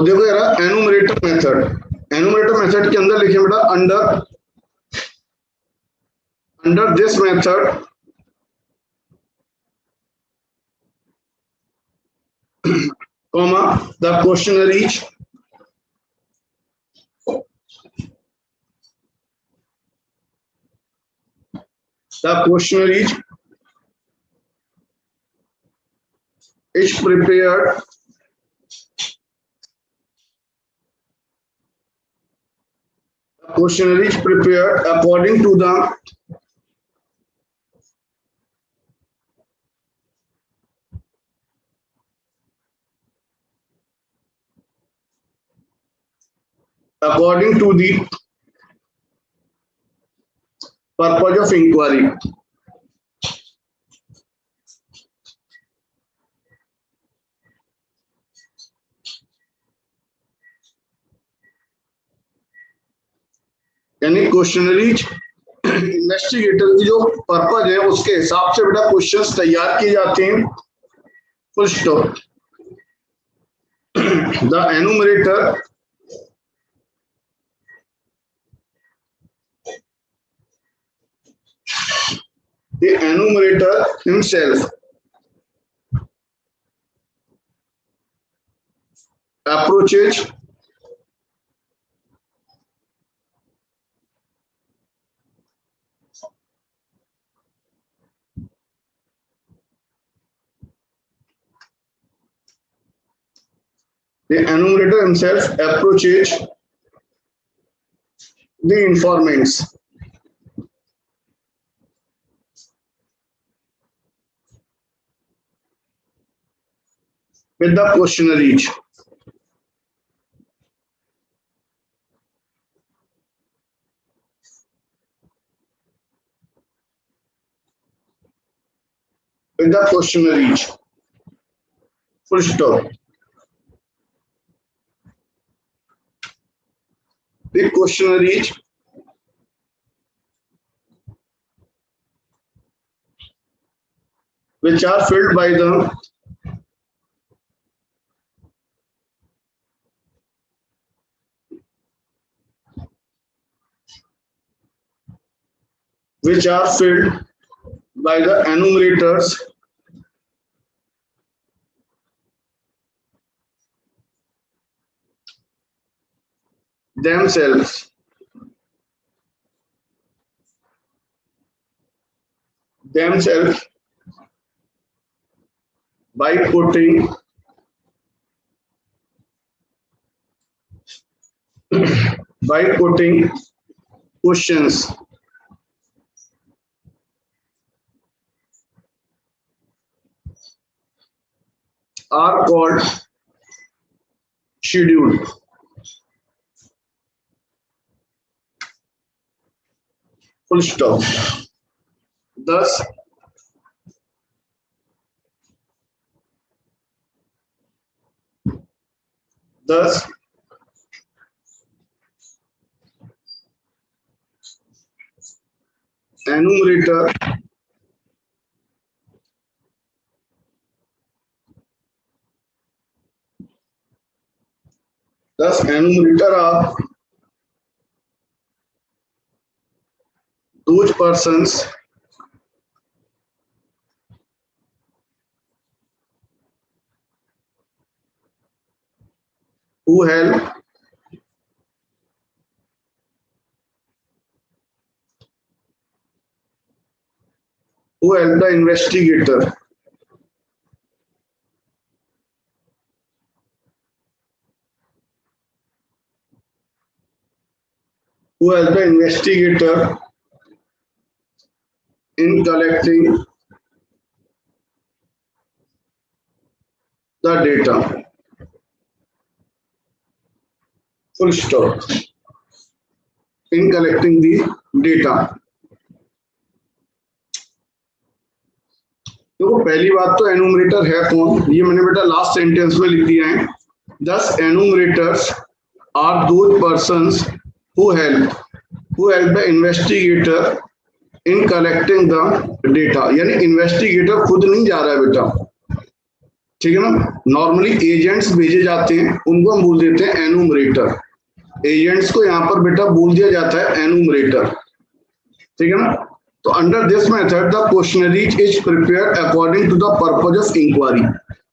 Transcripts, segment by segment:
देखो यार एनुमरेटर method, एनुमरेटर method के अंदर लिखे बेटा under this method comma the questionnaires is prepared according to the purpose of inquiry. यानी क्वेश्चनरीज इन्वेस्टिगेटर की जो पर्पज है उसके हिसाब से बेटा क्वेश्चंस तैयार किए जाते हैं। Full stop. The एनुमरेटर himself approaches the informants with the questionnaires. With the questionnaires. Full stop. The questionnaires which are filled by the enumerators themselves by putting questions are called scheduled. Full stop. Thus, enumerator are those persons who help the investigator in collecting the data. Full stop. In collecting the data. देखो पहली बात तो एनुमरेटर है कौन, ये मैंने बेटा last sentence में लिख दिया है। Thus enumerators are those persons who help the investigator in collecting the data। यानी इन्वेस्टिगेटर खुद नहीं जा रहा है बेटा, ठीक है ना। नॉर्मली एजेंट्स भेजे जाते हैं, उनको हम बोल देते हैं एनुमरेटर। एजेंट्स को यहाँ पर बेटा बोल दिया जाता है एनुमरेटर, ठीक है ना। तो under this method the questionnaires is prepared according to the purpose of inquiry.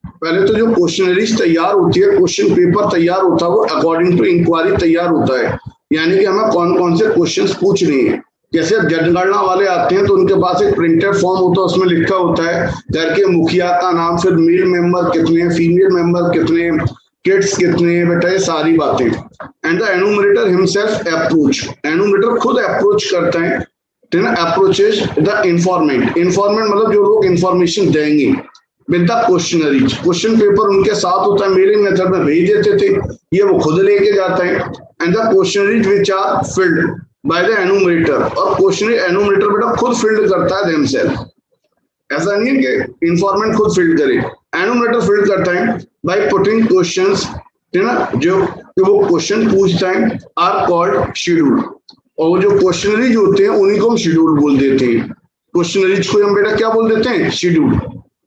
पहले तो जो क्वेश्चनरीज तैयार होती है, क्वेश्चन पेपर तैयार होता है, वो अकॉर्डिंग टू इंक्वायरी तैयार होता है, यानी कि हमें कौन कौन से क्वेश्चंस पूछने हैं। जैसे जनगणना वाले आते हैं तो उनके पास एक प्रिंटेड फॉर्म होता है, उसमें लिखा होता है घर के मुखिया का नाम, फिर मेल मेंबर कितने, फीमेल मेंबर कितने, किड्स कितने, बेटा ये सारी बातें। एंड द एनुमरेटर हिमसेल्फ अप्रोच, एनुमरेटर खुद अप्रोच करता है, ठीक है, अप्रोचेज द इंफॉर्मेंट। इंफॉर्मेंट मतलब जो लोग इंफॉर्मेशन देंगे with the questionnaires. Question paper उनके साथ होता है, मेलिंग मेथड में भेज देते थे, ये वो खुद लेके जाता है। And the questionnaires which are filled by the enumerator, और क्वेश्चनरी एनुमरेटर बेटा खुद फिल्ड करता है देमसेल्फ। ऐसा नहीं है कि इंफॉर्मेंट खुद फिल्ड करे, एनुमरेटर फिल्ड करता है बाय पुटिंग क्वेश्चंस, ठीक है ना, जो वो क्वेश्चन पूछता है आर कॉल्ड शेड्यूल। और जो क्वेश्चनरीज होते हैं उन्हीं को हम शेड्यूल बोल देते हैं। क्वेश्चनरीज को हम बेटा क्या बोल देते हैं, शेड्यूल।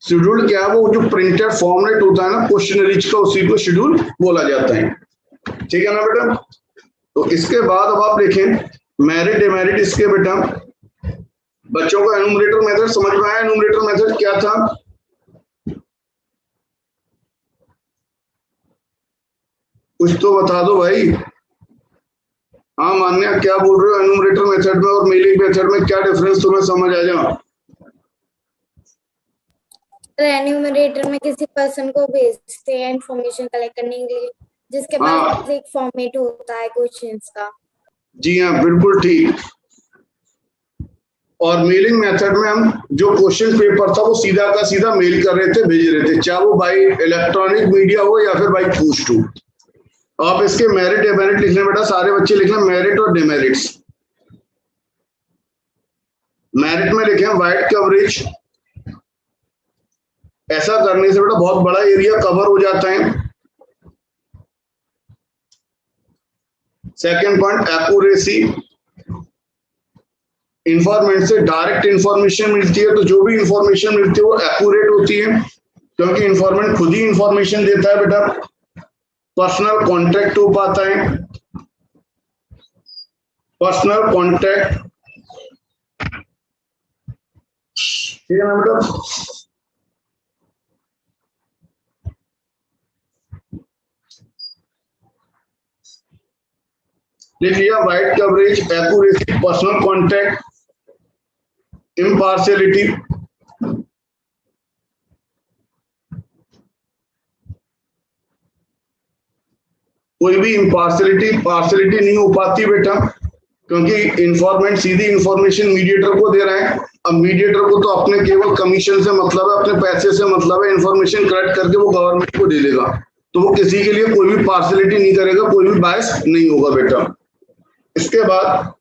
शेड्यूल क्या है, वो जो प्रिंटेड फॉर्मेट होता है ना क्वेश्चनरीज का, उसी को शेड्यूल बोला जाता है, ठीक है ना बेटा। तो इसके बाद अब आप देखें मेरिट डिमेरिट इसके बेटा बच्चों को एनुमरेटर मेथड समझ में आया। एनुमरेटर मेथड क्या था, कुछ तो बता दो भाई। हाँ मान्या क्या बोल रहे हो, एनुमरेटर मेथड में और मेलिंग मेथड में क्या डिफरेंस तुम्हें समझ आ जाए। एन्यूमरेटर में किसी पर्सन को भेजते हैं इंफॉर्मेशन कलेक्ट करने के लिए, जिसके पास एक फॉर्मेट होता है क्वेश्चंस का। जी हाँ बिल्कुल ठीक। और मेलिंग मेथड में हम जो क्वेश्चन पेपर था वो सीधा का सीधा मेल कर रहे थे, भेज रहे थे, चाहे वो बाई इलेक्ट्रॉनिक मीडिया हो या फिर बाई पोस्ट हो। आप इसके मेरिट डिमेरिट लिखने बेटा, सारे बच्चे लिखना मेरिट और डिमेरिट्स। मेरिट में लिखे वाइड कवरेज, ऐसा करने से बेटा बहुत बड़ा एरिया कवर हो जाता है। सेकंड पॉइंट एक्यूरेसी, इंफॉर्मेंट से डायरेक्ट इंफॉर्मेशन मिलती है, तो जो भी इंफॉर्मेशन मिलती है वो एक्यूरेट होती है, क्योंकि इंफॉर्मेंट खुद ही इंफॉर्मेशन देता है बेटा। पर्सनल कांटेक्ट हो पाता है, पर्सनल कांटेक्ट, ठीक है ना बेटा। लिख लिया wide coverage, accuracy, personal contact, impartiality. कोई भी पार्शियलिटी नहीं हो पाती बेटा, क्योंकि इंफॉर्मेंट सीधी इंफॉर्मेशन मीडिएटर को दे रहा है। अब मीडिएटर को तो अपने केवल कमीशन से मतलब है, अपने पैसे से मतलब है, इंफॉर्मेशन कलेक्ट करके वो गवर्नमेंट को दे देगा, तो वो किसी के लिए कोई भी पार्शियलिटी नहीं करेगा, कोई भी बायस नहीं होगा बेटा। इसके बाद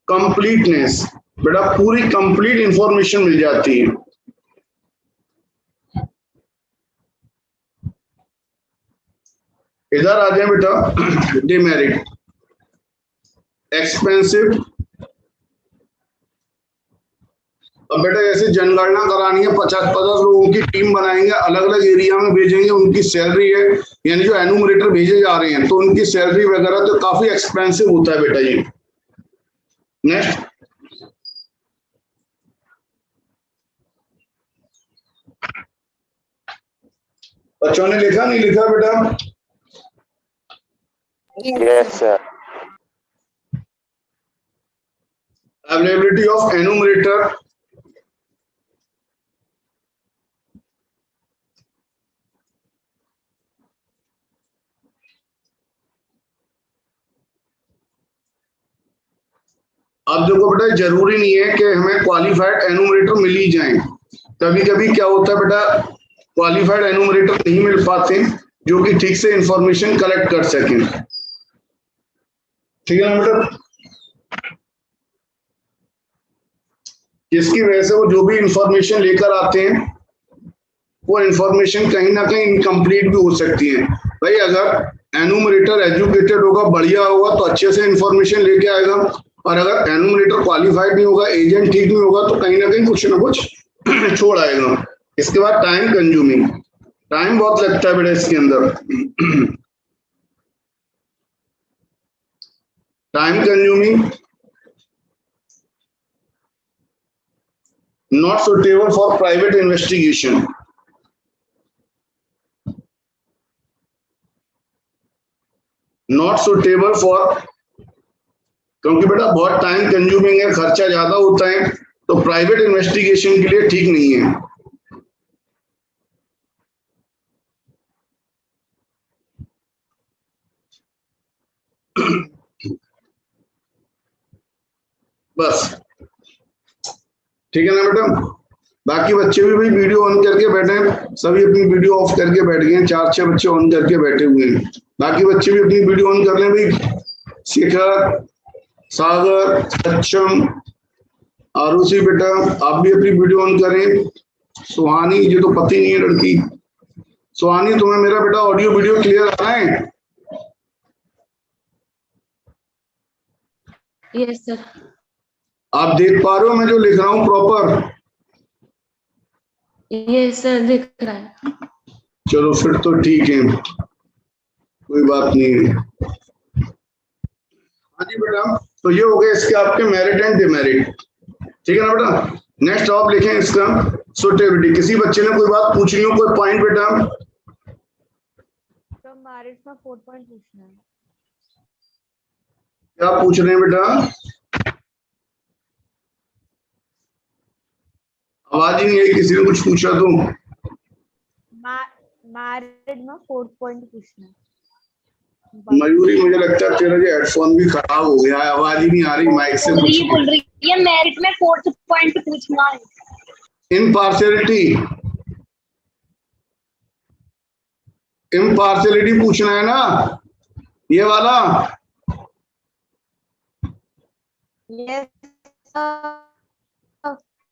कंप्लीटनेस, बेटा पूरी कंप्लीट इंफॉर्मेशन मिल जाती है। इधर आ जाए बेटा डिमेरिट, एक्सपेंसिव। अब बेटा जैसे जनगणना करानी है, 50-50 लोगों की टीम बनाएंगे, अलग अलग एरिया में भेजेंगे, उनकी सैलरी है, यानी जो एनुमरेटर भेजे जा रहे हैं तो उनकी सैलरी वगैरह तो काफी एक्सपेंसिव होता है बेटा ये। नेक्स्ट, बच्चों ने लिखा नहीं लिखा बेटा? Yes, sir. Availability of enumerator, अब देखो बेटा जरूरी नहीं है कि हमें क्वालिफाइड एनुमरेटर मिल ही जाए। कभी कभी क्या होता है बेटा, क्वालिफाइड एनुमरेटर नहीं मिल पाते जो कि ठीक से इंफॉर्मेशन कलेक्ट कर सकें, ठीक है ना बेटा। जिसकी वजह से वो जो भी इंफॉर्मेशन लेकर आते हैं वो इंफॉर्मेशन कहीं ना कहीं इनकम्प्लीट भी हो सकती है। भाई अगर एनुमरेटर एजुकेटेड होगा, बढ़िया होगा, तो अच्छे से इंफॉर्मेशन लेके आएगा, और अगर एनुमरेटर क्वालिफाइड नहीं होगा, एजेंट ठीक नहीं होगा, तो कहीं ना कहीं कुछ ना कुछ छोड़ आएगा। इसके बाद टाइम कंज्यूमिंग, टाइम बहुत लगता है बेटा इसके अंदर। Time consuming, not suitable for private investigation. Not suitable for, क्योंकि बेटा बहुत टाइम कंज्यूमिंग है, खर्चा ज्यादा होता है, तो प्राइवेट इन्वेस्टिगेशन के लिए ठीक नहीं है। बस ठीक है ना बेटा। बाकी बच्चे भी भाई वीडियो ऑन करके बैठे हैं, सभी अपनी वीडियो ऑफ करके बैठ गए हैं, 4-6 बच्चे ऑन करके बैठे हुए हैं। बाकी बच्चे भी अपनी वीडियो ऑन कर लें भाई। शिखर, सागर, सक्षम, आरुषि बेटा आप भी अपनी वीडियो ऑन करें। सुहानी, ये तो पति नहीं है लड़की। सुहानी तुम्हें मेरा बेटा ऑडियो वीडियो क्लियर आ रहा है? Yes sir. आप देख पा रहे हो मैं जो लिख रहा हूँ प्रॉपर? यस सर दिख रहा है। चलो फिर तो ठीक है, कोई बात नहीं है। हाँ जी बेटा, तो ये हो गए इसके आपके मेरिट एंड डिमेरिट, ठीक है ना बेटा। नेक्स्ट आप लिखें इसका सुटेबिलिटी। किसी बच्चे ने कोई बात पूछनी हो, कोई पॉइंट बेटा? तो मेरिट में 4 पॉइंट पूछना है। क्या पूछ रहे हैं बेटा? आवाज ही नहीं आई, किसी ने कुछ पूछा तो? मेरिट में 4 पॉइंट पूछना है। मयूरी मुझे लगता है तेरा जो हेडफोन भी खराब हो गया है, आवाज ही नहीं आ रही माइक से कुछ। बोल रही है मेरिट में 4th पॉइंट पूछना है। इम्पार्शियलिटी, इम्पार्शियलिटी पूछना है ना, ये वाला। यस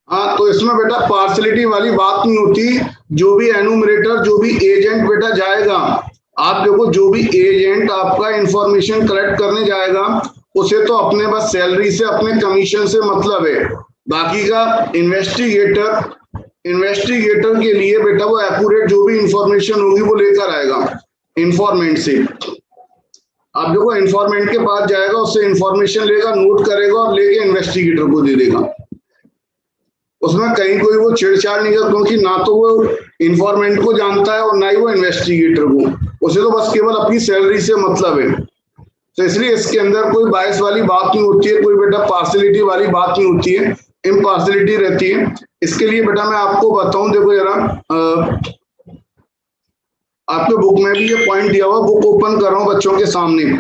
हाँ, तो इसमें बेटा पार्शियलिटी वाली बात नहीं होती। जो भी एनुमरेटर, जो भी एजेंट बेटा जाएगा, आप देखो जो भी एजेंट आपका इंफॉर्मेशन कलेक्ट करने जाएगा, उसे तो अपने बस सैलरी से, अपने कमीशन से मतलब है। बाकी का इन्वेस्टिगेटर, इन्वेस्टिगेटर के लिए बेटा वो एक्यूरेट जो भी इंफॉर्मेशन होगी वो लेकर आएगा इंफॉर्मेंट से। आप देखो इंफॉर्मेंट के पास जाएगा, उससे इंफॉर्मेशन लेगा, नोट करेगा और लेके इन्वेस्टिगेटर को दे देगा। उसमें कहीं कोई वो छेड़छाड़ नहीं कर, क्योंकि ना तो वो इंफॉर्मेंट को जानता है और ना ही वो इन्वेस्टिगेटर को। उसे तो बस केवल अपनी सैलरी से मतलब है। तो इसलिए इसके अंदर कोई बायस वाली बात नहीं होती है, कोई बेटा पार्शियलिटी वाली बात नहीं होती है, इम्पार्शियलिटी रहती है। इसके लिए बेटा मैं आपको बताऊं, देखो जरा आपके बुक में भी ये पॉइंट दिया हुआ, बुक ओपन कर रहा हूं बच्चों के सामने।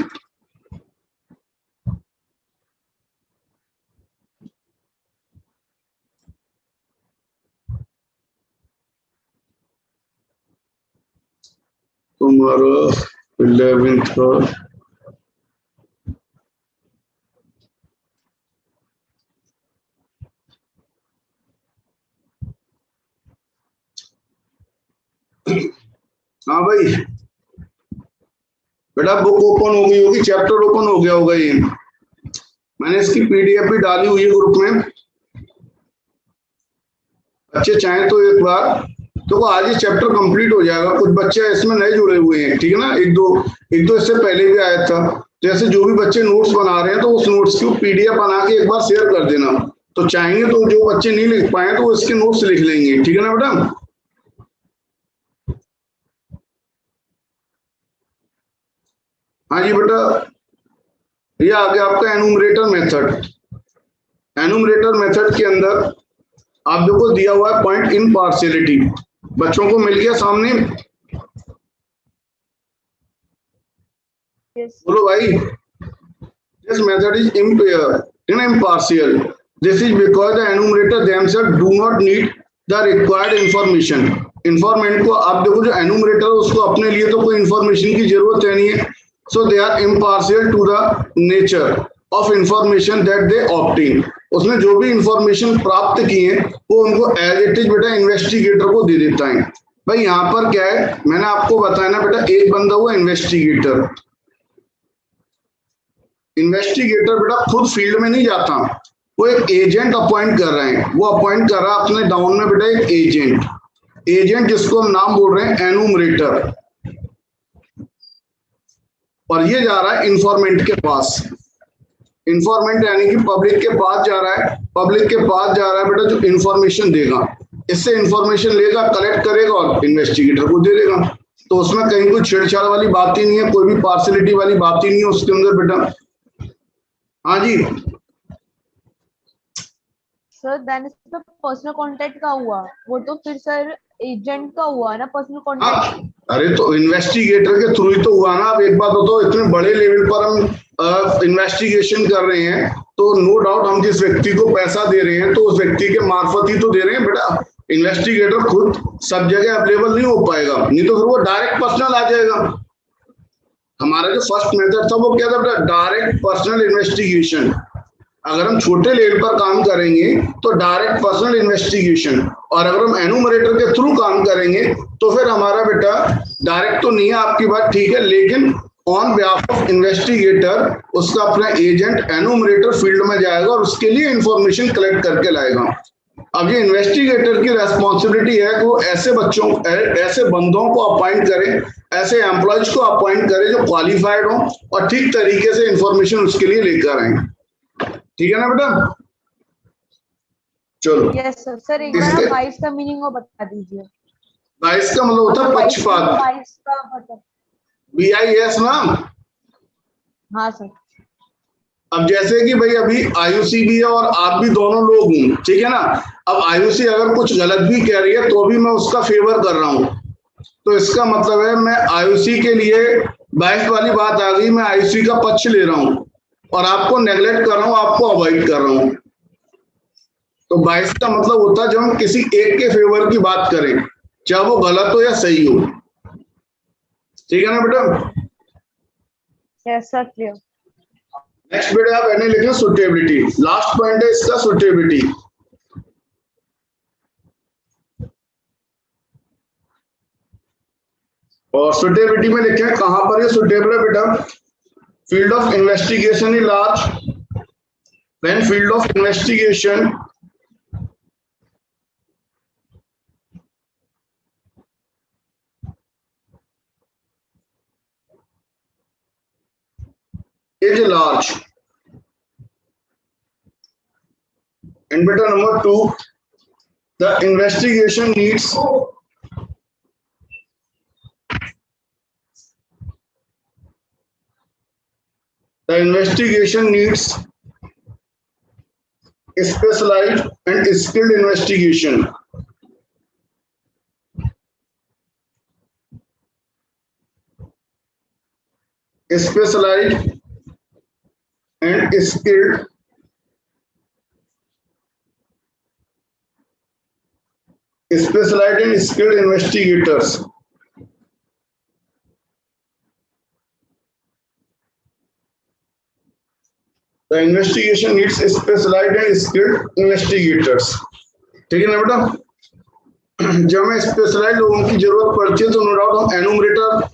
तुम्हारा 11th का हाँ भाई बेटा बुक ओपन हो गई होगी, चैप्टर ओपन हो गया होगा। ये मैंने इसकी पीडीएफ भी डाली हुई है ग्रुप में, बच्चे चाहें तो एक बार, तो आज ये चैप्टर कंप्लीट हो जाएगा। कुछ बच्चे इसमें नए जुड़े हुए हैं, ठीक है ना, एक दो इससे पहले भी आया था। जैसे जो भी बच्चे नोट्स बना रहे हैं तो उस नोट्स की पीडीएफ बना के एक बार शेयर कर देना। तो चाहेंगे तो जो बच्चे नहीं लिख पाए तो वो इसके नोट्स लिख लेंगे, ठीक है ना बेटा। हाँ जी बेटा, ये आ गया आपका एनुमरेटर मेथड। एनुमरेटर मेथड के अंदर आप देखो दिया हुआ है पॉइंट इम्पार्शियलिटी, बच्चों को मिल गया सामने? बोलो भाई। This method is impartial. This is because the enumerator themselves do not need the required information. इंफॉर्मेंट को आप देखो जो एनुमरेटर है उसको अपने लिए तो कोई इंफॉर्मेशन की जरूरत है नहीं है। So they are impartial to the nature of information that they obtain. उसने जो भी इंफॉर्मेशन प्राप्त की है वो उनको एज इट इज बेटा इन्वेस्टिगेटर को दे देता है। भाई यहाँ पर क्या है, मैंने आपको बताया ना बेटा, एक बंदा हुआ इन्वेस्टिगेटर। इन्वेस्टिगेटर बेटा खुद फील्ड में नहीं जाता, वो एक एजेंट अपॉइंट कर रहे हैं। वो अपॉइंट कर रहा है अपने डाउन में बेटा एक एजेंट। एजेंट जिसको हम नाम बोल रहे हैं एनुमरेटर, और ये जा रहा है इंफॉर्मेंट के पास। इंफॉर्मेंट यानी कि पब्लिक के पास जा रहा है, पब्लिक के पास जा रहा है बेटा जो इंफॉर्मेशन देगा, इससे इंफॉर्मेशन लेगा, कलेक्ट करेगा और इन्वेस्टिगेटर को दे देगा। तो उसमें कहीं कोई छेड़छाड़ वाली बात ही नहीं है, कोई भी पार्सलिटी वाली बात ही नहीं है उसके अंदर बेटा। हाँ जी सर देन इसका पर्सनल कांटेक्ट का हुआ, वो तो फिर सर एजेंट का हुआ ना पर्सनल हाँ, कांटेक्ट। अरे तो इन्वेस्टिगेटर के थ्रू ही तो हुआ ना। अब एक बात हो, तो इतने बड़े लेवल पर हम इन्वेस्टिगेशन कर रहे हैं, तो नो डाउट हम जिस व्यक्ति को पैसा दे रहे हैं तो उस व्यक्ति के मार्फत ही तो दे रहे हैं बेटा। इन्वेस्टिगेटर खुद सब जगह अवेलेबल नहीं हो पाएगा, नहीं तो फिर वो डायरेक्ट पर्सनल आ जाएगा। हमारा जो फर्स्ट मेथड था वो क्या था बेटा, डायरेक्ट पर्सनल इन्वेस्टिगेशन। अगर हम छोटे लेवल पर काम करेंगे तो डायरेक्ट पर्सनल इन्वेस्टिगेशन, और अगर हम एनुमरेटर के थ्रू काम करेंगे तो फिर हमारा बेटा डायरेक्ट तो नहीं है, आपकी बात ठीक है, लेकिन ऑन बिहाफ ऑफ इन्वेस्टिगेटर उसका अपना एजेंट एनुमरेटर फील्ड में जाएगा और उसके लिए इंफॉर्मेशन कलेक्ट करके लाएगा। अब ये इन्वेस्टिगेटर की रेस्पॉन्सिबिलिटी है कि वो ऐसे बच्चों, ऐसे बंदों को अपॉइंट करे, ऐसे एम्प्लॉयज को अपॉइंट करे जो क्वालिफाइड हो और ठीक तरीके से इंफॉर्मेशन उसके लिए लेकर आए। ठीक है ना बेटा, चलो। Yes sir. सर एक बार आप वाइस का मीनिंग वो बता दीजिए। वाइस का मतलब होता है पक्षपात, वाइस का मतलब। BIS ना। हाँ सर। अब जैसे कि भाई अभी आयुषी भी है और आप भी दोनों लोग हैं, ठीक है ना। अब आयुषी अगर कुछ गलत भी कह रही है तो भी मैं उसका फेवर कर रहा हूं, तो इसका मतलब है मैं आयुषी के लिए, बाइस वाली बात आ गई, मैं आयुषी का पक्ष ले रहा हूं और आपको नेग्लेक्ट कर रहा हूं, आपको अवॉइड कर रहा हूं। तो बाइस का मतलब होता है जब हम किसी एक के फेवर की बात करें, चाहे वो गलत हो या सही हो। ठीक है ना बेटा। Yes sir clear. नेक्स्ट बेटा आप एने लिखे सुटेबिलिटी, लास्ट पॉइंट है इसका सुटेबिलिटी। और सुटेबिलिटी में लिखे हैं कहां पर ये सुटेबल है बेटा, field of investigation is large, when field of investigation is large. And beta number 2, the investigation needs specialized and skilled investigation. Specialized and skilled investigators. The investigation needs specialized and skilled investigators. ठीक है ना बेटा। जब हमें specialised लोगों की जरूरत पड़ती है तो नो डाउट हम एनुमरेटर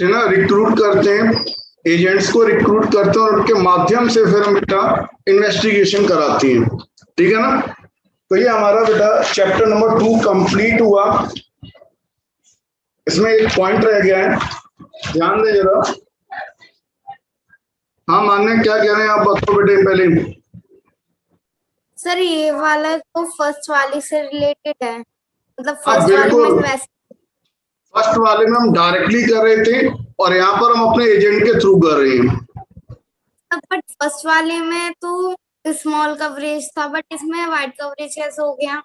है ना रिक्रूट करते हैं, एजेंट्स को रिक्रूट करते हैं और उनके माध्यम से फिर हम बेटा इन्वेस्टिगेशन कराते हैं। ठीक है ना। तो ये हमारा बेटा चैप्टर नंबर 2 कंप्लीट हुआ। इसमें एक पॉइंट रह गया है, ध्यान दें जरा। हाँ मान्य क्या कह रहे हैं आप बताओ बेटे पहले। सर ये वाला तो फर्स्ट वाले से रिलेटेड है, मतलब हाँ, फर्स्ट वाले में बिल्कुल। वैसे फर्स्ट वाले में हम डायरेक्टली कर रहे थे और यहाँ पर हम अपने एजेंट के थ्रू कर रहे हैं। बट फर्स्ट वाले में तो स्मॉल कवरेज था, बट इसमें वाइड कवरेज कैसे हो गया?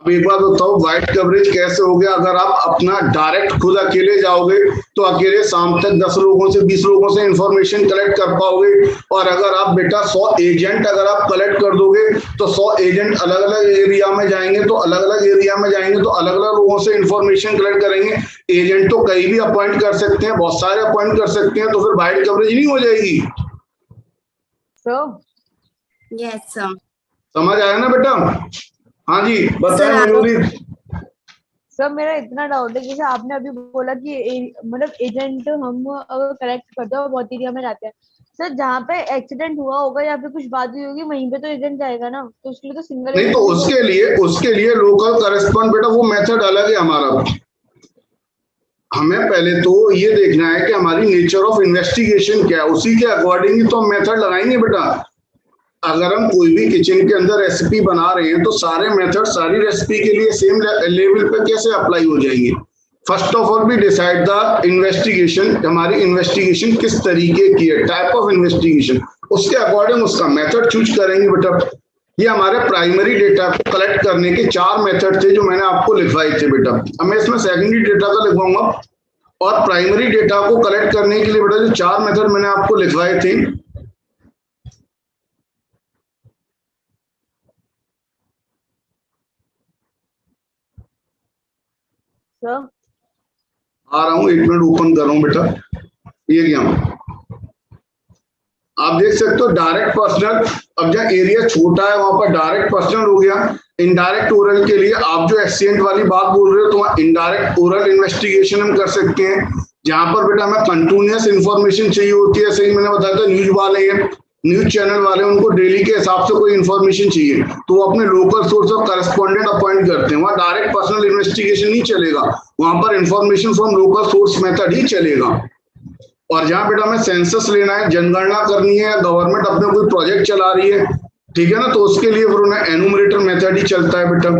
अब एक बात बताओ, वाइड कवरेज कैसे हो गया? अगर आप अपना डायरेक्ट खुद अकेले जाओगे तो अकेले शाम तक 10 लोगों से 20 लोगों से इंफॉर्मेशन कलेक्ट कर पाओगे, और अगर आप बेटा 100 एजेंट अगर आप कलेक्ट कर दोगे तो 100 एजेंट अलग अलग एरिया में जाएंगे, तो अलग अलग एरिया में जाएंगे तो अलग अलग लोगों से इंफॉर्मेशन कलेक्ट करेंगे। एजेंट तो कहीं भी अपॉइंट कर सकते हैं, बहुत सारे अपॉइंट कर सकते हैं, तो फिर वाइड कवरेज नहीं हो जाएगी। Yes sir. समझ आया ना बेटा? हाँ जी बताएं मनोरी। सर मेरा इतना डाउट है, जैसे आपने अभी बोला कि मतलब एजेंट हम अगर कलेक्ट करते हैं और बहुत एरिया में जाते हैं, सर जहाँ पे एक्सीडेंट हुआ होगा या फिर कुछ बात हुई होगी वहीं पे तो एजेंट जाएगा ना, तो उसके लिए तो सिंगल नहीं तो उसके लिए लोकल करेस्पॉन्ड बेटा वो मेथड अलग है हमारा। हमें पहले तो ये देखना है कि हमारी नेचर ऑफ इन्वेस्टिगेशन क्या है, उसी के अकॉर्डिंग ही तो हम मेथड लगाएंगे बेटा। अगर हम कोई भी किचन के अंदर रेसिपी बना रहे हैं तो सारे मेथड सारी रेसिपी के लिए सेम लेवल पे कैसे अप्लाई हो जाएंगे। First of all we decide the investigation, हमारी इन्वेस्टिगेशन किस तरीके की है, टाइप ऑफ इन्वेस्टिगेशन, उसके अकॉर्डिंग उसका मेथड चूज करेंगे बेटा। ये हमारे प्राइमरी डेटा को कलेक्ट करने के 4 मेथड थे जो मैंने आपको लिखवाए थे बेटा। अब मैं इसमें सेकेंडरी डेटा का लिखवाऊंगा और प्राइमरी डेटा को कलेक्ट करने के लिए बेटा जो 4 मेथड मैंने आपको लिखवाए थे, सर आ रहा हूं 1 मिनट ओपन कर रहा हूं बेटा। ये क्या आप देख सकते हो, डायरेक्ट पर्सनल। अब जहाँ एरिया छोटा है वहां पर डायरेक्ट पर्सनल हो गया। इनडायरेक्ट ओरल के लिए आप जो एक्सीडेंट वाली बात बोल रहे हो तो वहाँ इनडायरेक्ट ओरल इन्वेस्टिगेशन हम कर सकते हैं, जहां पर बेटा हमें कंटिन्यूअस इंफॉर्मेशन चाहिए होती है। सही मैंने बताया था न्यूज वाले हैं, न्यूज चैनल वाले, उनको डेली के हिसाब से कोई इन्फॉर्मेशन चाहिए तो वो अपने local source of correspondent appoint करते हैं। वहाँ डायरेक्ट पर्सनल इन्वेस्टिगेशन नहीं चलेगा, वहां पर information from local source method ही चलेगा। और जहां बेटा हमें सेंसस लेना है, जनगणना करनी है, गवर्नमेंट अपने कोई प्रोजेक्ट चला रही है, ठीक है ना, तो उसके लिए फिर उन्हें एनुमरेटर मेथड ही चलता है बेटा।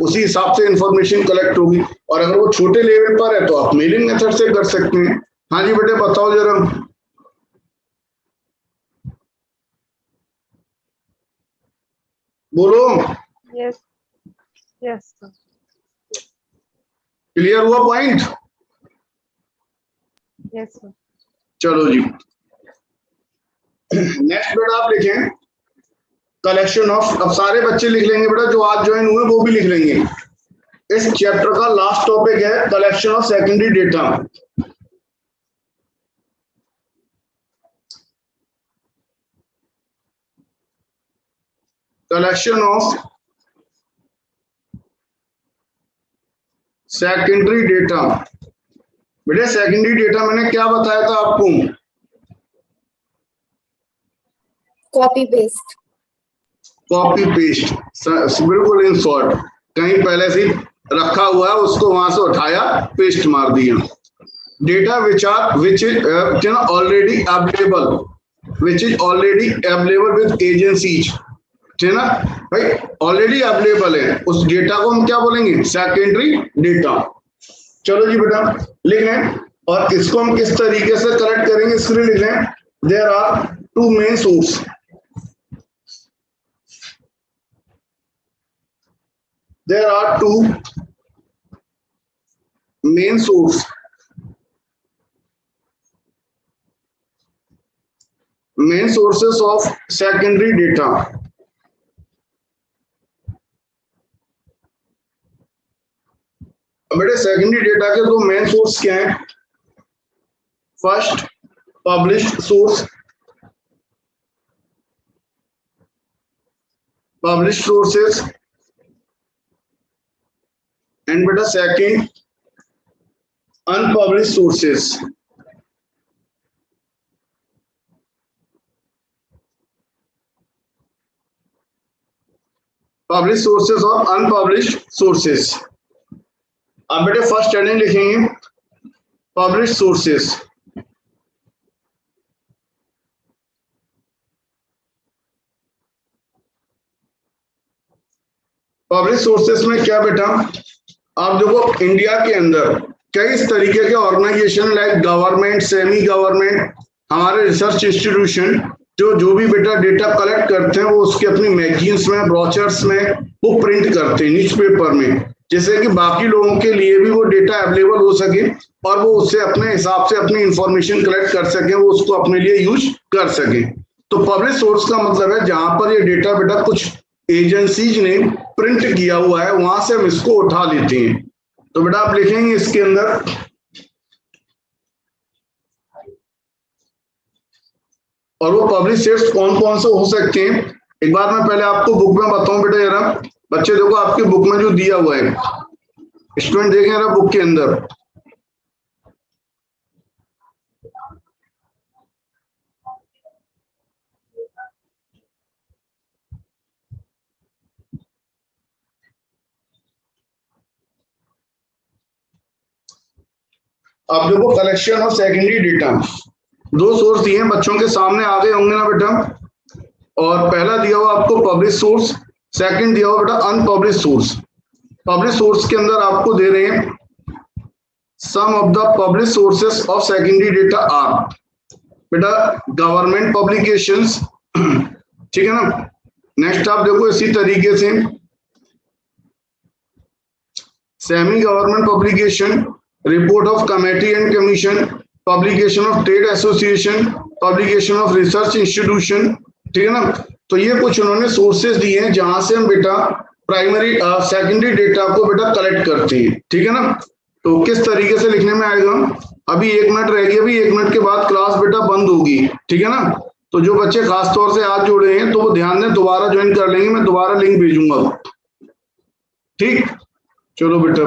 उसी हिसाब से इंफॉर्मेशन कलेक्ट होगी। और अगर वो छोटे लेवल पर है तो आप मेलिंग मेथड से कर सकते हैं। हाँ जी बेटे बताओ जरा, बोलो। यस यस सर क्लियर हुआ पॉइंट? Yes sir. चलो जी नेक्स्ट बेटा आप लिखें कलेक्शन ऑफ। अब सारे बच्चे लिख लेंगे बेटा, जो आज ज्वाइन हुए वो भी लिख लेंगे। इस चैप्टर का लास्ट टॉपिक है collection of secondary data. Collection of secondary data. बेटे सेकेंडरी डेटा मैंने क्या बताया था आपको? Copy paste. कॉपी पेस्ट, बिल्कुल इन शॉर्ट, कहीं पहले से रखा हुआ है उसको वहां से उठाया पेस्ट मार दिया। Data which is already available, which is already available with agencies, ठीक है ना भाई, ऑलरेडी अवेलेबल है, उस डेटा को हम क्या बोलेंगे? Secondary data. चलो जी बेटा लिख लें, और इसको हम किस तरीके से कलेक्ट करेंगे इसके लिए लिख लें, there are 2 main source. There are 2 main sources of secondary data. अब बेटे सेकेंडरी डेटा के 2 मेन सोर्स क्या हैं? First published source, published sources, and beta second unpublished sources। Publish sources और अनपब्लिश्ड सोर्सेस। अब बेटे फर्स्ट हेडिंग लिखेंगे publish sources. Publish sources में क्या बेटा, आप देखो इंडिया के अंदर कई इस तरीके के organization like government, semi government, हमारे रिसर्च इंस्टीट्यूशन जो भी बेटा डेटा कलेक्ट करते हैं वो उसके अपनी मैगजीन्स में, ब्रोचर्स में वो प्रिंट करते हैं, न्यूज़पेपर में, जिससे कि बाकी लोगों के लिए भी वो डेटा अवेलेबल हो सके और वो उससे अपने हिसाब से अपनी इंफॉर्मेशन कलेक्ट कर सके, वो उसको अपने लिए यूज कर सके। तो पब्लिश सोर्स का मतलब है जहां पर ये डेटा बेटा कुछ एजेंसीज ने प्रिंट किया हुआ है, वहां से हम इसको उठा लेते हैं। तो बेटा आप लिखेंगे इसके अंदर और वो पब्लिश सोर्स कौन कौन से हो सकते हैं। एक बार मैं पहले आपको बुक में बताऊं बेटा, जरा बच्चे देखो आपकी बुक में जो दिया हुआ है, स्टूडेंट देखें जरा बुक के अंदर, अब देखो कलेक्शन ऑफ सेकेंडरी डेटा, दो सोर्स दिए हैं बच्चों के सामने, आ गए होंगे ना बेटा। और पहला दिया हुआ आपको पब्लिश सोर्स, सेकंड दिया हुआ बेटा अनपब्लिश सोर्स। पब्लिश सोर्स के अंदर आपको दे रहे हैं some of the publish sources of secondary data are बेटा गवर्नमेंट पब्लिकेशंस, ठीक है ना। नेक्स्ट आप देखो इसी तरीके से semi government publication, report of committee and commission, publication of trade association, publication of research institution, ठीक है ना। तो ये कुछ उन्होंने सोर्सेज दिए हैं जहां से हम बेटा प्राइमरी सेकेंडरी डेटा को बेटा कलेक्ट करते हैं, ठीक है ना। तो किस तरीके से लिखने में आएगा, अभी 1 मिनट रह गया, अभी 1 मिनट के बाद क्लास बेटा बंद होगी, ठीक है ना। तो जो बच्चे खास तौर से हाथ जोड़े हैं तो वो ध्यान दें, दोबारा ज्वाइन कर लेंगे, मैं दोबारा लिंक भेजूंगा, ठीक। चलो बेटा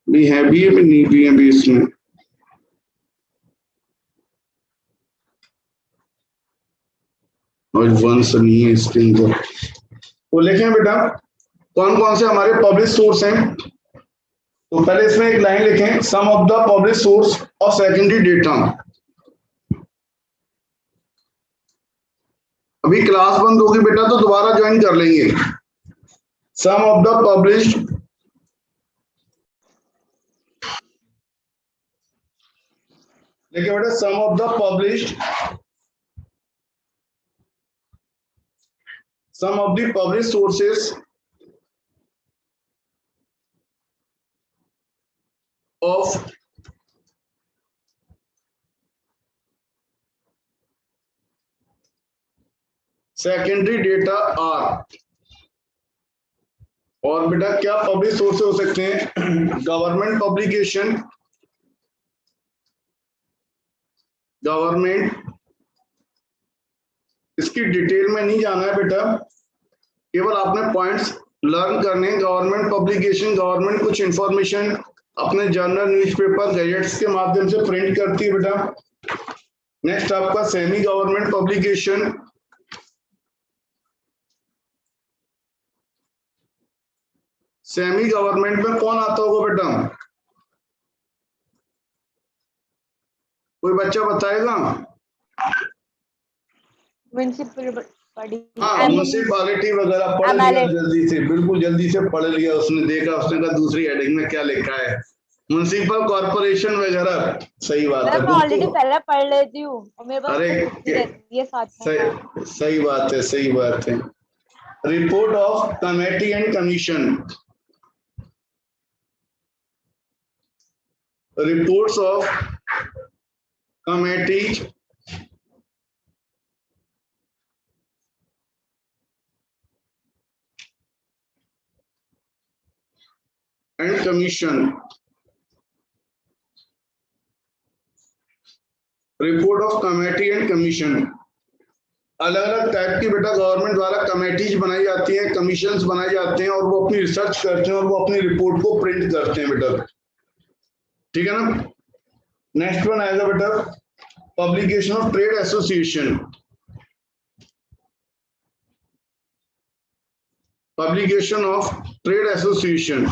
भी है भी है नहीं भी है भी इसमें और वंश नहीं है स्क्रीन पर। तो लिखें बेटा कौन कौन से हमारे पब्लिश सोर्स हैं। तो पहले इसमें एक लाइन लिखें some of the publish source of secondary data. अभी क्लास बंद होगी बेटा तो दोबारा ज्वाइन कर लेंगे। सम ऑफ द पब्लिश्ड देखिए बेटा some of the published some of the published sources of secondary data are, और बेटा क्या पब्लिश सोर्स हो सकते हैं, गवर्नमेंट पब्लिकेशन, गवर्नमेंट, इसकी डिटेल में नहीं जाना है बेटा, केवल आपने पॉइंट्स लर्न करने। गवर्नमेंट पब्लिकेशन, गवर्नमेंट कुछ इंफॉर्मेशन अपने जर्नल न्यूज़पेपर गैजेट्स के माध्यम से प्रिंट करती है बेटा। नेक्स्ट आपका semi government publication, semi government में कौन आता होगा बेटा, कोई बच्चा बताएगा। हाँ म्यूनिसिपैलिटी वगैरह पढ़ लिया जल्दी से, बिल्कुल जल्दी से पढ़ लिया, उसने देखा, उसने कहा दूसरी हेडिंग में क्या लिखा है, म्युनिसिपल कॉर्पोरेशन वगैरह, सही बात है। मैं ऑलरेडी पहले पढ़ लेती हूँ और मेरे पास अरे ये साथ में। सही बात है, सही बात है। Report of committee and commission, reports of committee and commission, report of committee and commission. अलग अलग टाइप की बेटा गवर्नमेंट द्वारा कमेटीज बनाई जाती हैं, कमीशंस बनाए जाते हैं और वो अपनी रिसर्च करते हैं और वो अपनी रिपोर्ट को प्रिंट करते हैं बेटा, ठीक है ना। नेक्स्ट वन आएगा बेटा publication of trade association, publication of trade association,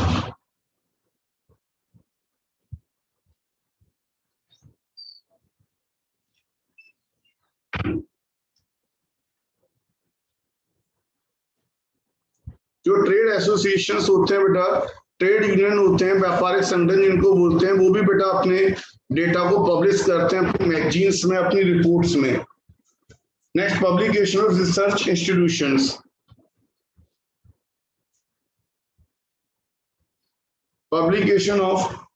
जो ट्रेड एसोसिएशन होते हैं बेटा, ट्रेड यूनियन होते हैं, व्यापारिक संगठन जिनको बोलते हैं, वो भी बेटा अपने डेटा को पब्लिश करते हैं अपनी मैगजीन्स में, अपनी रिपोर्ट्स में। Next publication of research institutions, publication of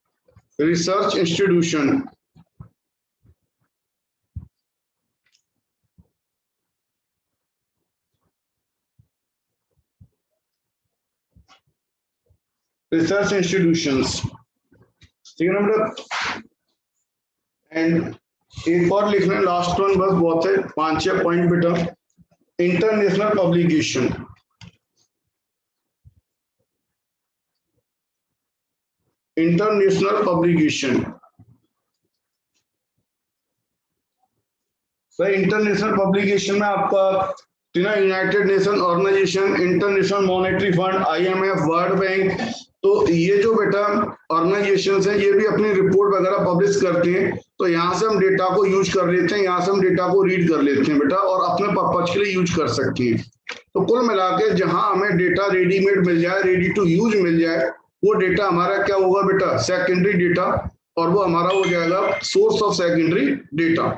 research institution, research institutions, ठीक है ना बेटा। एंड एक और लिखना लास्ट वन, बस बहुत है, 5-6 पॉइंट बेटा। International publication, international publication, sir international publication में आपका united nation organization, international monetary fund, IMF, world bank, तो ये जो बेटा ऑर्गेनाइजेशंस हैं, ये भी अपनी रिपोर्ट वगैरह पब्लिश करते हैं। तो यहाँ से हम डेटा को यूज कर लेते हैं, यहाँ से हम डेटा को रीड कर लेते हैं बेटा, और अपने पर्पज के लिए यूज कर सकते हैं। तो कुल मिला के जहां हमें डेटा रेडीमेड मिल जाए, रेडी टू यूज मिल जाए, वो डेटा हमारा क्या होगा बेटा, सेकेंडरी डेटा, और वो हमारा हो जाएगा source of secondary data.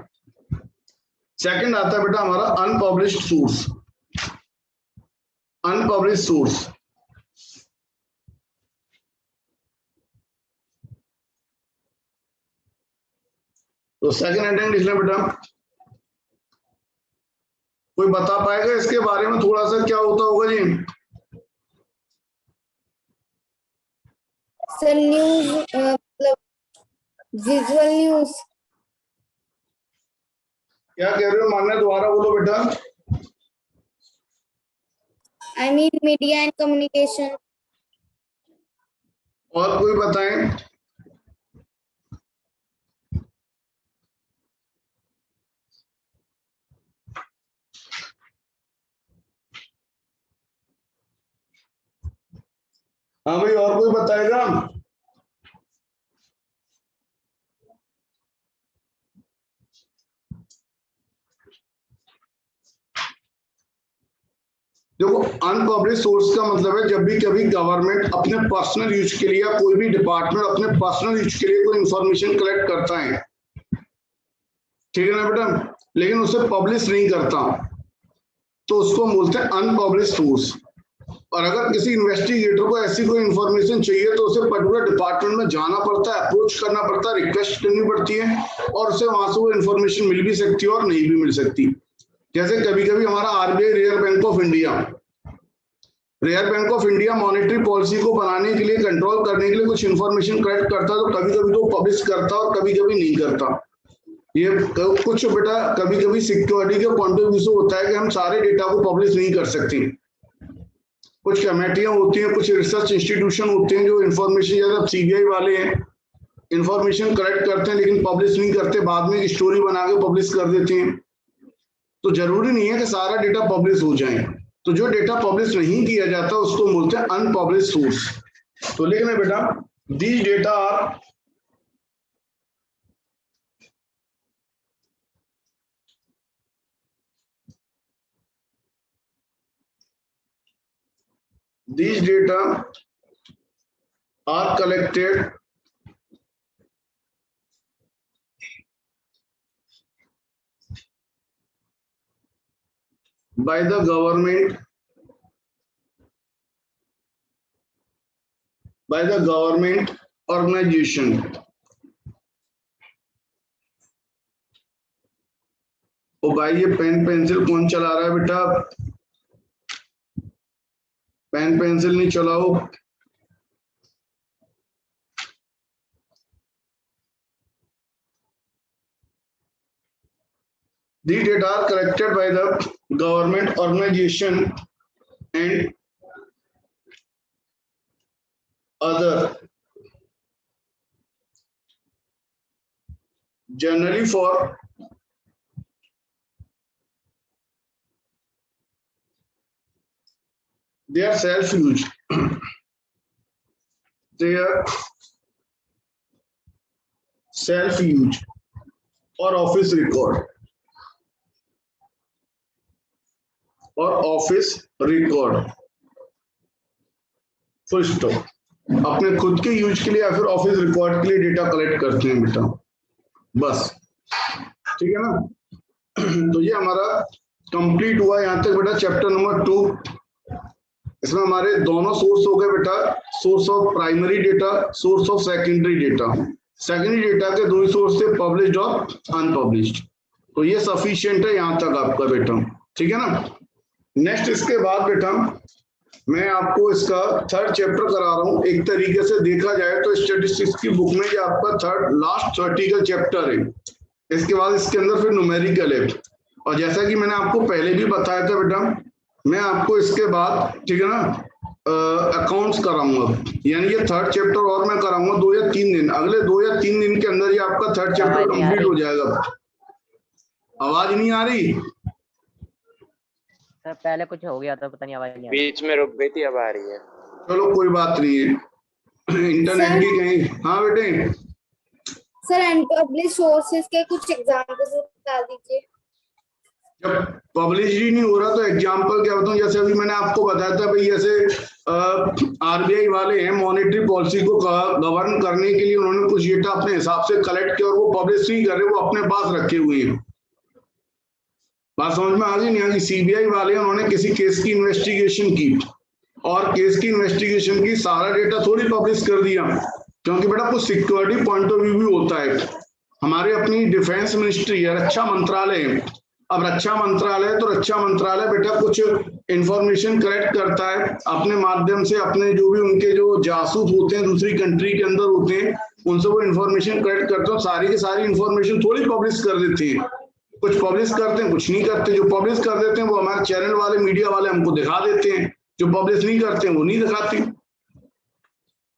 Second आता है बेटा हमारा अनपब्लिश्ड सोर्स। अनपब्लिश्ड सोर्स तो सेकंड हेडिंग लिख लें बेटा। कोई बता पाएगा इसके बारे में थोड़ा सा क्या होता होगा जी? सर न्यूज मतलब विजुअल न्यूज। क्या कह रहे हो मान्य, दोबारा बोलो बेटा। I mean media and communication. और कोई बताएं? हाँ भाई, और कोई बताएगा? देखो, अनपब्लिश सोर्स का मतलब है जब भी कभी गवर्नमेंट अपने पर्सनल यूज के लिए या कोई भी डिपार्टमेंट अपने पर्सनल यूज के लिए कोई इंफॉर्मेशन कलेक्ट करता है, ठीक है ना बेटा, लेकिन उसे पब्लिश नहीं करता, तो उसको बोलते हैं अनपब्लिश सोर्स। और अगर किसी इन्वेस्टिगेटर को ऐसी कोई इंफॉर्मेशन चाहिए तो उसे पर्टिकुलर डिपार्टमेंट में जाना पड़ता है, अप्रोच करना पड़ता है, रिक्वेस्ट करनी पड़ती है, और उसे वहां से वो इन्फॉर्मेशन मिल भी सकती है और नहीं भी मिल सकती। जैसे कभी कभी हमारा RBI, reserve bank of India monetary policy को बनाने के लिए, कंट्रोल करने के लिए कुछ इन्फॉर्मेशन कलेक्ट करता है, तो कभी कभी तो पब्लिश करता है और कभी कभी नहीं करता। ये कुछ बेटा कभी कभी सिक्योरिटी के पॉइंट ऑफ व्यू से होता है कि हम सारे डेटा को पब्लिश नहीं कर सकते। कुछ कमेटियां होती हैं, कुछ रिसर्च इंस्टीट्यूशन होते हैं जो इन्फॉर्मेशन, जैसे सीबीआई वाले हैं, इन्फॉर्मेशन कलेक्ट करते हैं लेकिन पब्लिश नहीं करते, बाद में एक स्टोरी बना के पब्लिश कर देते हैं। तो जरूरी नहीं है कि सारा डेटा पब्लिश हो जाए। तो जो डेटा पब्लिश नहीं किया जाता उसको बोलते हैं अनपब्लिश सोर्स। तो लिखना बेटा, these data are these data are collected by the government organization. ओ भाई, ये पेन पेंसिल कौन चला रहा है बेटा? पेन पेंसिल नहीं चलाओ। These data are collected by the government organization and other, generally for their self-use. Their self-use or office record. और ऑफिस रिकॉर्ड, फुल स्टॉप। अपने खुद के यूज के लिए या फिर ऑफिस रिकॉर्ड के लिए डेटा कलेक्ट करते हैं बेटा, बस, ठीक है ना। तो ये हमारा कंप्लीट हुआ यहाँ तक बेटा चैप्टर नंबर 2। इसमें हमारे दोनों सोर्स हो गए बेटा, source of primary data, source of secondary data. Secondary data के दो ही सोर्स थे, पब्लिश्ड और अनपब्लिश्ड। तो ये सफिशिएंट है यहाँ तक आपका बेटा, ठीक है ना। नेक्स्ट इसके बाद बेटा मैं आपको इसका थर्ड चैप्टर करा रहा हूँ। एक तरीके से देखा जाए तो स्टैटिस्टिक्स की बुक में ये आपका थर्ड लास्ट थ्योरेटिकल चैप्टर है। इसके बाद इसके अंदर फिर न्यूमेरिकल है। और जैसा कि मैंने आपको पहले भी बताया था बेटा, मैं आपको इसके बाद, ठीक है ना, अकाउंट्स कराऊंगा, यानी ये थर्ड चैप्टर और मैं कराऊंगा 2 या 3 दिन, अगले 2 या 3 दिन के अंदर ये आपका थर्ड चैप्टर कंप्लीट हो जाएगा। आवाज नहीं आ रही? सर पहले कुछ हो गया था, पता नहीं आवाज नहीं आ रही। बीच में रुक गई थी, अब आ रही है। चलो कोई बात नहीं है। इंटरनेट की कहीं। हाँ बेटे, सर अनपब्लिश सोर्सेज के कुछ एग्जांपल्स बता दीजिए। जब पब्लिश ही नहीं हो रहा तो एग्जाम्पल क्या बताऊं, जैसे अभी मैंने आपको बताया था भाई, जैसे आरबीआई वाले हैं, मॉनेटरी पॉलिसी को गवर्न करने के लिए उन्होंने कुछ डेटा अपने हिसाब से कलेक्ट किया और वो पब्लिश नहीं कर रहे, वो अपने पास रखे हुए हैं। बात समझ में आ गई नहीं आ गई? सीबीआई वाले उन्होंने किसी केस की इन्वेस्टिगेशन की और केस की इन्वेस्टिगेशन की सारा डेटा थोड़ी पब्लिश कर दिया, क्योंकि बेटा कुछ सिक्योरिटी पॉइंट ऑफ व्यू भी होता है। हमारे अपनी डिफेंस मिनिस्ट्री है, रक्षा मंत्रालय है। अब रक्षा मंत्रालय तो रक्षा मंत्रालय बेटा कुछ इंफॉर्मेशन कलेक्ट करता है अपने माध्यम से, अपने जो भी उनके जो जासूस होते हैं दूसरी कंट्री के अंदर होते हैं, उनसे वो इंफॉर्मेशन कलेक्ट करते हैं। सारी की सारी इंफॉर्मेशन थोड़ी पब्लिश कर देते हैं, कुछ पब्लिश करते हैं, कुछ नहीं करते। जो पब्लिश कर देते हैं वो हमारे चैनल वाले, मीडिया वाले हमको दिखा देते हैं, जो पब्लिश नहीं करते हैं वो नहीं दिखाते।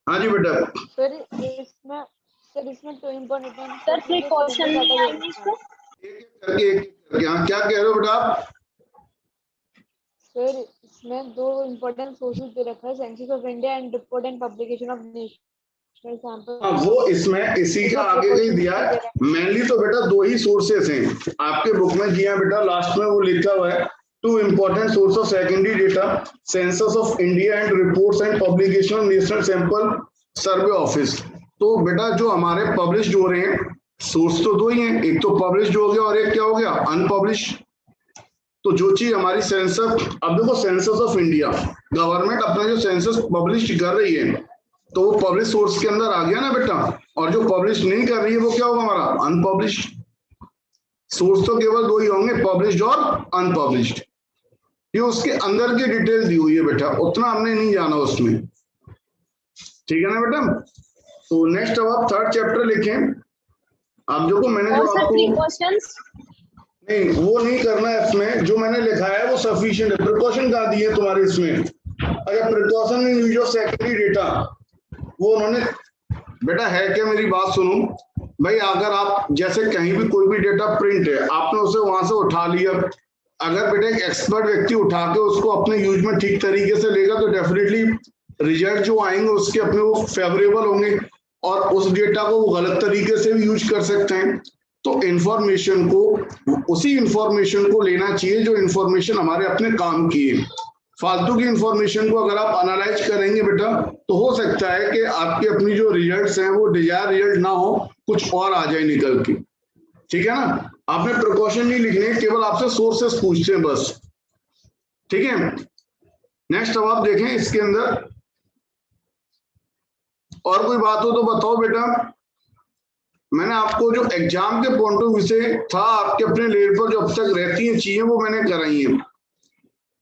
हाँ जी बेटा। सर इसमें तो इम्पोर्टेंट सर प्रिकॉशन नहीं आएंगे इसको। एक क्या क्या कह रहे हो बेटा आप? सर इसमें दो इम्पोर्टेंट सोर्सेज दे रखा है, census of India and report and publication of national sample. वो इसमें इसी का आगे नहीं दिया है। मेनली तो बेटा दो ही सोर्सेस हैं आपके बुक में दिया बेटा, लास्ट में वो लिखा हुआ है two important source of secondary data, census of India and reports and publication of national sample survey office. तो बेटा जो हमारे पब्लिश हो रहे हैं सोर्स तो दो ही हैं, एक तो पब्लिश हो गया और एक क्या हो गया, अनपब्लिश। तो जो चीज हमारी सेंसस, अब देखो सेंसस ऑफ इंडिया, गवर्नमेंट अपना जो सेंसस पब्लिश कर रही है तो वो पब्लिश सोर्स के अंदर आ गया ना बेटा, और जो पब्लिश नहीं कर रही है वो क्या होगा हमारा, अनपब्लिश। सोर्स तो केवल दो ही होंगे, पब्लिश्ड और अनपब्लिश्ड। ये उसके अंदर की डिटेल दी हुई है बेटा, उतना हमने नहीं जाना उसमें, ठीक है ना बेटा। तो नेक्स्ट अब आप थर्ड चैप्टर लिखें। आप जो को मैंने जो सर आपको प्रिकॉशंस नहीं वो नहीं करना है, इसमें जो मैंने लिखा है वो सफिशिएंट है। प्रिकॉशन कहाँ दिए तुम्हारे इसमें? अच्छा, precaution in use of secondary data वो उन्होंने बेटा है क्या, मेरी बात सुनो भाई। अगर आप जैसे कहीं भी कोई भी डेटा प्रिंट है, आपने उसे वहां से उठा लिया, अगर बेटा एक एक्सपर्ट व्यक्ति उठा के उसको अपने यूज में ठीक तरीके से लेगा तो डेफिनेटली रिजल्ट जो आएंगे उसके अपने वो फेवरेबल होंगे और उस डेटा को वो गलत तरीके से भी यूज कर सकते हैं। तो इंफॉर्मेशन को, उसी इंफॉर्मेशन को लेना चाहिए जो इंफॉर्मेशन हमारे अपने काम की है। फालतू की इंफॉर्मेशन को अगर आप एनालाइज करेंगे बेटा तो हो सकता है कि आपकी अपनी जो रिजल्ट्स हैं वो डिजायर रिजल्ट ना हो, कुछ और आ जाए निकल के, ठीक है ना। आपने प्रिकॉशन नहीं लिखने, केवल आपसे सोर्सेस पूछते हैं बस, ठीक है। नेक्स्ट अब आप देखें इसके अंदर और कोई बात हो तो बताओ बेटा। मैंने आपको जो एग्जाम के पॉइंट ऑफ व्यू से था आपके अपने लेवल पर जो अब तक रहती हैं चीजें वो मैंने कराई हैं।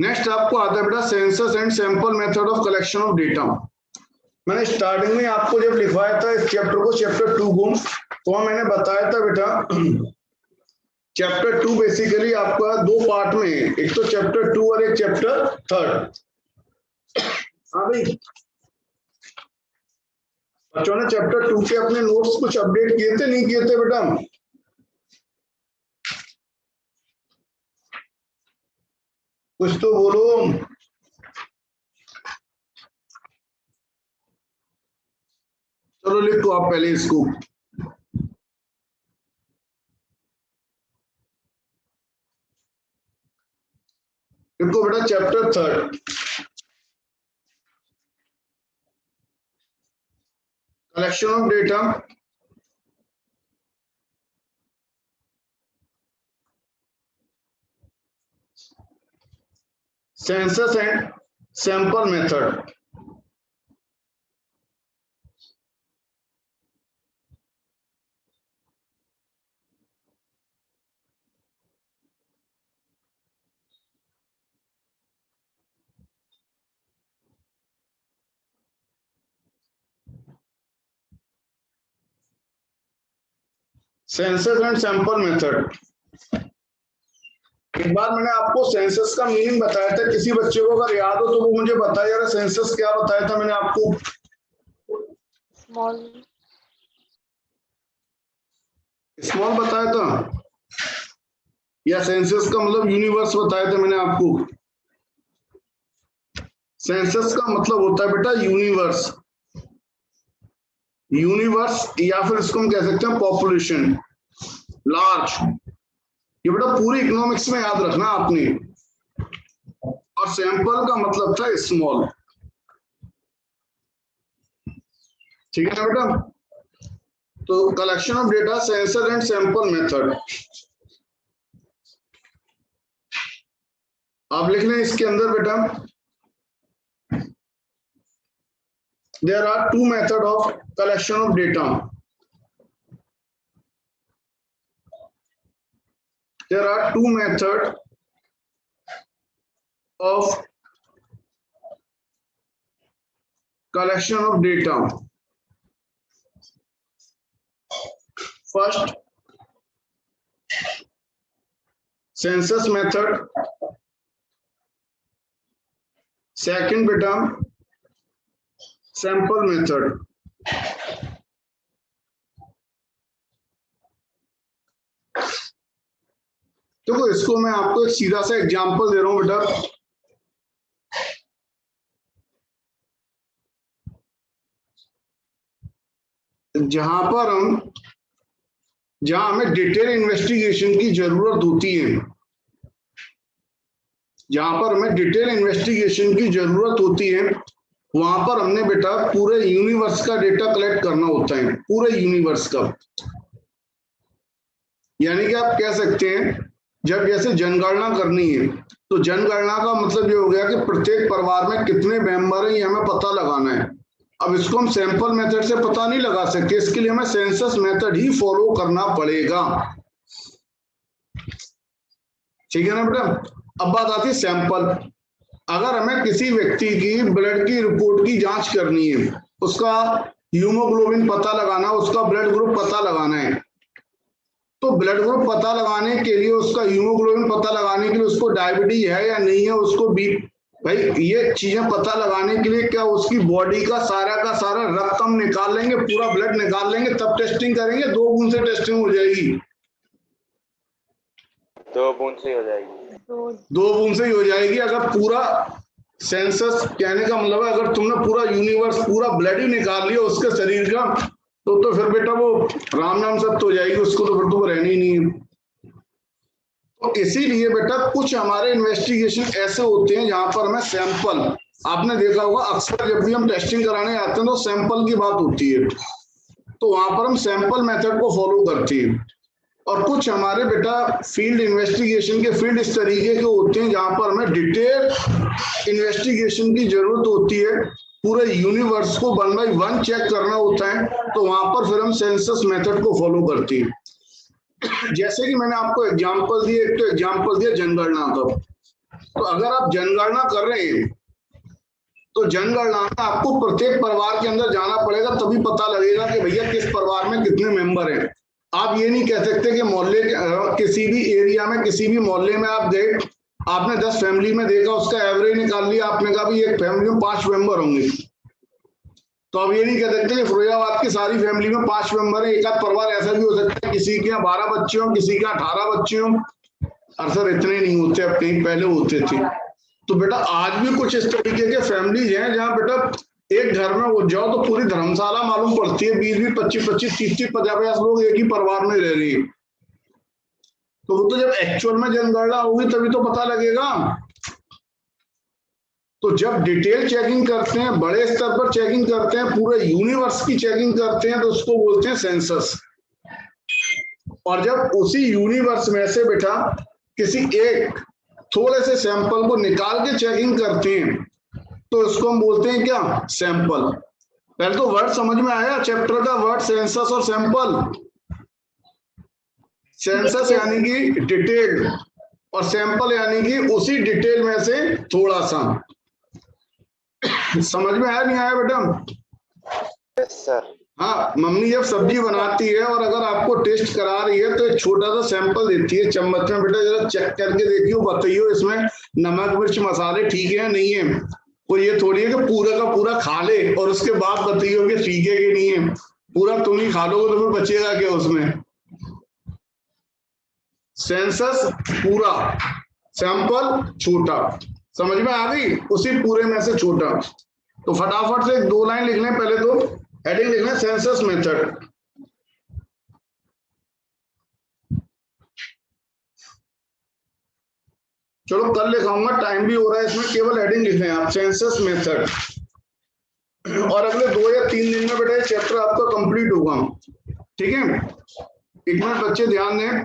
नेक्स्ट आपको आता है बेटा census and sample method of collection of data. मैंने स्टार्टिंग में आपको जब लिखवाया था इस चैप्टर को, चैप्टर 2 को, तो मैंने बताया था बेटा चैप्टर 2 बेसिकली आपका दो पार्ट में है, एक तो चैप्टर 2 और एक चैप्टर 3। हाँ भाई, बच्चों ने चैप्टर 2 के अपने नोट्स कुछ अपडेट किए थे, नहीं किए थे बेटा? कुछ तो बोलो। चलो लिखो आप पहले इसको। लिखो बेटा chapter 3 collection of data, census and sample method. Census and sample method. एक बार मैंने आपको सेंसस का मीनिंग बताया था, किसी बच्चे को अगर याद हो तो वो मुझे बताया यार सेंसस क्या बताया था मैंने आपको? स्मॉल बताया था या सेंसस का मतलब यूनिवर्स बताया था मैंने आपको? सेंसस का मतलब होता है बेटा यूनिवर्स, यूनिवर्स, या फिर इसको हम कह सकते हैं पॉपुलेशन, लार्ज। ये बेटा पूरी इकोनॉमिक्स में याद रखना आपने। और सैंपल का मतलब था स्मॉल। ठीक है ना बेटा? तो collection of data, census and sample method. आप लिख लें इसके अंदर बेटा, there are two method of collection of data. There are two methods of collection of data. First, census method. Second beta, sample method. देखो इसको मैं आपको एक सीधा सा एग्जांपल दे रहा हूं बेटा। जहां हमें डिटेल इन्वेस्टिगेशन की जरूरत होती है, जहां पर हमें डिटेल इन्वेस्टिगेशन की जरूरत होती है, वहां पर हमने बेटा पूरे यूनिवर्स का डेटा कलेक्ट करना होता है, पूरे यूनिवर्स का। यानी कि आप कह सकते हैं जब जैसे जनगणना करनी है, तो जनगणना का मतलब ये हो गया कि प्रत्येक परिवार में कितने मेंबर हैं ये हमें पता लगाना है। अब इसको हम सैंपल मेथड से पता नहीं लगा सकते, इसके लिए हमें सेंसस मेथड ही फॉलो करना पड़ेगा। ठीक है ना बेटा? अब बात आती है सैंपल। अगर हमें किसी व्यक्ति की ब्लड की रिपोर्ट की जांच करनी है, उसका हीमोग्लोबिन पता लगाना, उसका ब्लड ग्रुप पता लगाना है, तो ब्लड ग्रुप पता लगाने के लिए, उसका हीमोग्लोबिन पता लगाने के लिए, उसको डायबिटीज है या नहीं है, उसको भाई ये चीजें पता लगाने के लिए क्या उसकी बॉडी का सारा रक्त हम निकाल लेंगे, पूरा ब्लड निकाल लेंगे तब टेस्टिंग करेंगे? 2 बूंद से टेस्टिंग हो जाएगी? 2 बूंद से हो जाएगी। 2 बूंद से ही हो जाएगी। अगर पूरा सेंसस, कहने का मतलब है अगर तुमने पूरा यूनिवर्स, पूरा ब्लड ही निकाल लिया उसके शरीर का, तो फिर बेटा वो राम नाम सत्य हो जाएगी, उसको तो फिर तो रहनी ही नहीं है। तो इसीलिए बेटा कुछ हमारे इन्वेस्टिगेशन ऐसे होते हैं जहां पर हमें सैंपल, आपने देखा होगा अक्सर जब भी हम टेस्टिंग कराने आते हैं तो सैंपल की बात होती है, तो वहां पर हम सैंपल मेथड को फॉलो करते हैं। और कुछ हमारे बेटा फील्ड इन्वेस्टिगेशन के फील्ड इस तरीके के होते हैं जहां पर हमें डिटेल इन्वेस्टिगेशन की जरूरत होती है, पूरे यूनिवर्स को 1 by 1 चेक करना होता है, तो वहां पर फिर हम सेंसस मेथड को फॉलो करते हैं। जैसे कि मैंने आपको एग्जांपल दिए, एक तो एग्जांपल दिया जनगणना का। तो अगर आप जनगणना कर रहे हैं तो जनगणना में आपको प्रत्येक परिवार के अंदर जाना पड़ेगा, तभी पता लगेगा कि भैया किस परिवार में कितने मेंबर हैं। आप ये नहीं कह सकते कि मोहल्ले किसी भी एरिया में, किसी भी मोहल्ले में आप गए, आपने 10 फैमिली में देखा, उसका एवरेज निकाल लिया, आपने कहा भी एक फैमिली में 5 मेंबर होंगे, तो अब ये नहीं कह सकते कि फिरोजाबाद की सारी फैमिली में 5 मेंबर है। एक आध परिवार ऐसा भी हो सकता है किसी के यहाँ 12 बच्चे हों, किसी के 18 बच्चे हों। और सर इतने नहीं होते, अब कहीं पहले होते थे। तो बेटा आज भी कुछ इस तरीके के फैमिलीज हैं जहाँ बेटा एक घर में वो जाओ तो पूरी धर्मशाला मालूम पड़ती है, 20-20, 25-25, 30-30, 50-50 लोग एक ही परिवार में रह रहे हैं। तो वो तो जब एक्चुअल में जनगणना होगी तभी तो पता लगेगा। तो जब डिटेल चेकिंग करते हैं, बड़े स्तर पर चेकिंग करते हैं, पूरे यूनिवर्स की चेकिंग करते हैं, तो उसको बोलते हैं सेंसस। और जब उसी यूनिवर्स में से बेटा किसी एक थोड़े से सैंपल को निकाल के चेकिंग करते हैं, तो इसको हम बोलते हैं क्या? सैंपल। पहले तो वर्ड समझ में आया चैप्टर का, वर्ड सेंसस और सैंपल। सेंसस यानी कि डिटेल और सैंपल यानी कि उसी डिटेल में से थोड़ा सा। समझ में आया नहीं आया बेटा? Yes sir. हाँ, मम्मी जब सब्जी बनाती है और अगर आपको टेस्ट करा रही है तो एक छोटा सा सैंपल देती है चम्मच में, बेटा जरा चेक करके देखियो, बताइयो इसमें नमक मिर्च मसाले ठीक है नहीं है। वो ये थोड़ी है कि पूरा का पूरा खा ले और उसके बाद बताइयो कि ठीक है कि नहीं है। पूरा तुम ही खा लोगे तो फिर बचेगा क्या उसमें? सेंसस पूरा, सैंपल छोटा। समझ में आ गई? उसी पूरे में से छोटा। तो फटाफट से 2 लाइन लिख लें पहले तो। हेडिंग लिखना है सेंसस मेथड। चलो कल लिखाऊंगा, टाइम भी हो रहा है इसमें, केवल हेडिंग लिख रहे हैं आप सेंसस मेथड। और अगले 2 या 3 दिन में बेटा ये चैप्टर आपका कंप्लीट होगा। ठीक है, एक मिनट बच्चे ध्यान दें।